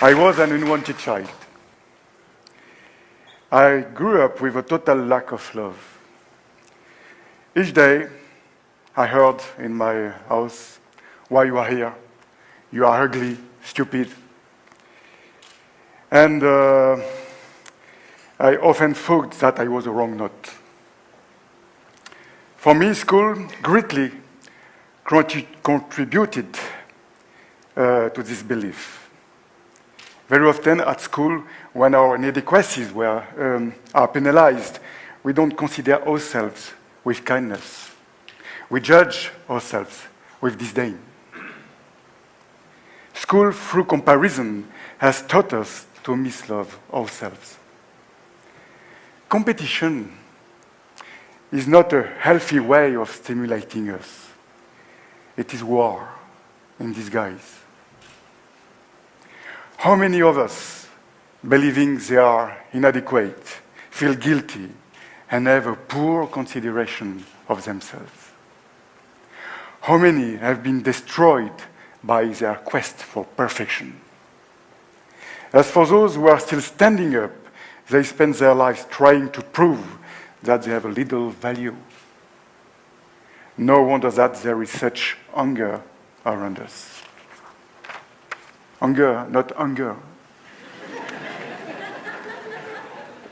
I was an unwanted child. I grew up with a total lack of love. Each day, I heard in my house, "Why you are here? You are ugly, stupid." And I often thought that I was a wrong note. For me, school greatly contributed to this belief. Very often at school, when our inadequacies are penalized, we don't consider ourselves with kindness. We judge ourselves with disdain. School, through comparison, has taught us to mislove ourselves. Competition is not a healthy way of stimulating us. It is war in disguise. How many of us, believing they are inadequate, feel guilty and have a poor consideration of themselves? How many have been destroyed by their quest for perfection? As for those who are still standing up, they spend their lives trying to prove that they have a little value. No wonder that there is such hunger around us. Hunger, not hunger.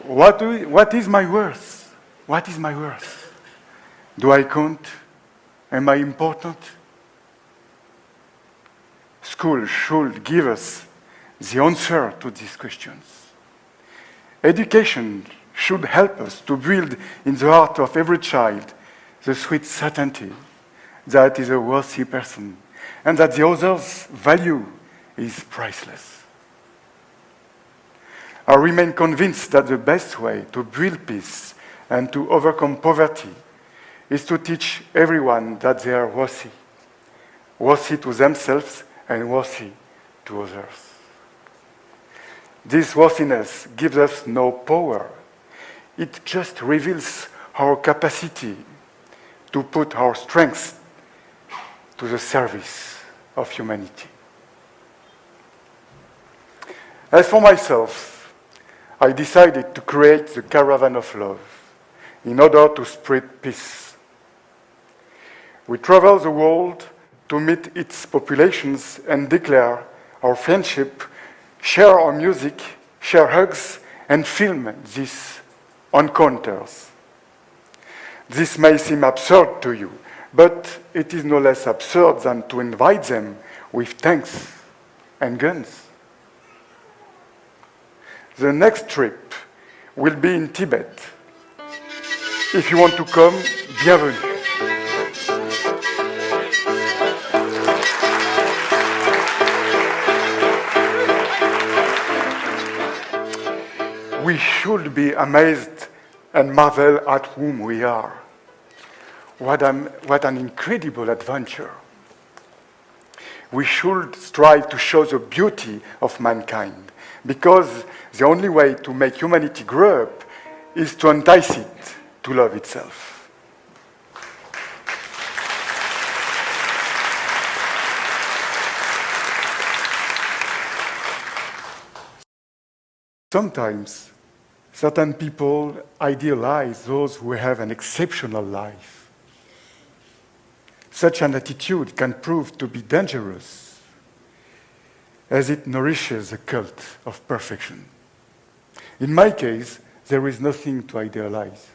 What is my worth? What is my worth? Do I count? Am I important? School should give us the answer to these questions. Education should help us to build in the heart of every child the sweet certainty that is a worthy person and that the other's value is priceless. I remain convinced that the best way to build peace and to overcome poverty is to teach everyone that they are worthy to themselves and worthy to others. This worthiness gives us no power. It just reveals our capacity to put our strengths to the service of humanity. As for myself, I decided to create the Caravan of Love in order to spread peace. We travel the world to meet its populations and declare our friendship, share our music, share hugs, and film these encounters. This may seem absurd to you, but it is no less absurd than to invite them with tanks and guns. The next trip will be in Tibet. If you want to come, bienvenue. We should be amazed and marvel at whom we are. What an incredible adventure. We should strive to show the beauty of mankind, because the only way to make humanity grow up is to entice it to love itself. Sometimes, certain people idealize those who have an exceptional life. Such an attitude can prove to be dangerous, as it nourishes a cult of perfection. In my case, there is nothing to idealize.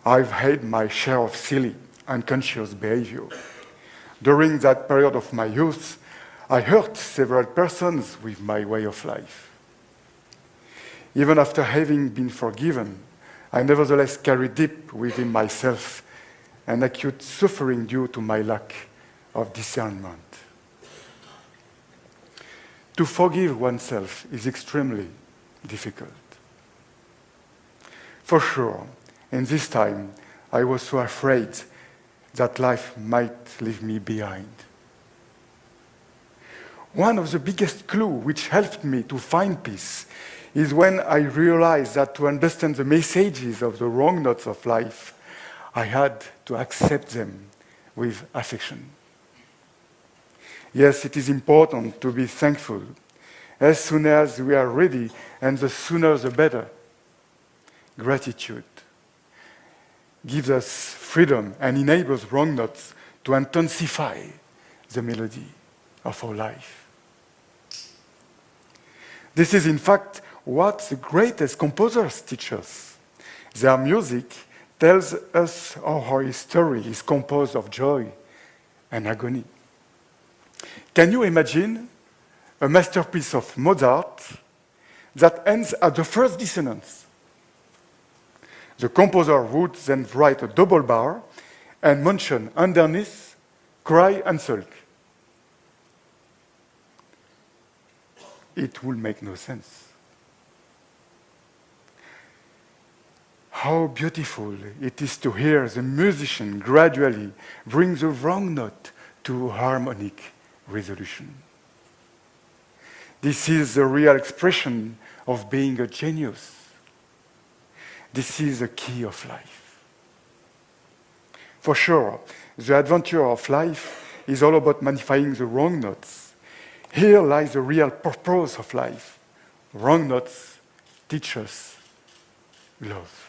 I've had my share of silly, unconscious behavior. During that period of my youth, I hurt several persons with my way of life. Even after having been forgiven, I nevertheless carry deep within myself an acute suffering due to my lack of discernment. To forgive oneself is extremely difficult. For sure, in this time, I was so afraid that life might leave me behind. One of the biggest clues which helped me to find peace is when I realized that to understand the messages of the wrong notes of life, I had to accept them with affection. Yes, it is important to be thankful as soon as we are ready, and the sooner the better. Gratitude gives us freedom and enables wrong notes to intensify the melody of our life. This is, in fact, what the greatest composers teach us. Their music tells us how our history is composed of joy and agony. Can you imagine a masterpiece of Mozart that ends at the first dissonance? The composer would then write a double bar and mention underneath, cry and sulk. It will make no sense. How beautiful it is to hear the musician gradually bring the wrong note to harmonic resolution. This is the real expression of being a genius. This is the key of life. For sure, the adventure of life is all about magnifying the wrong notes. Here lies the real purpose of life. Wrong notes teach us love.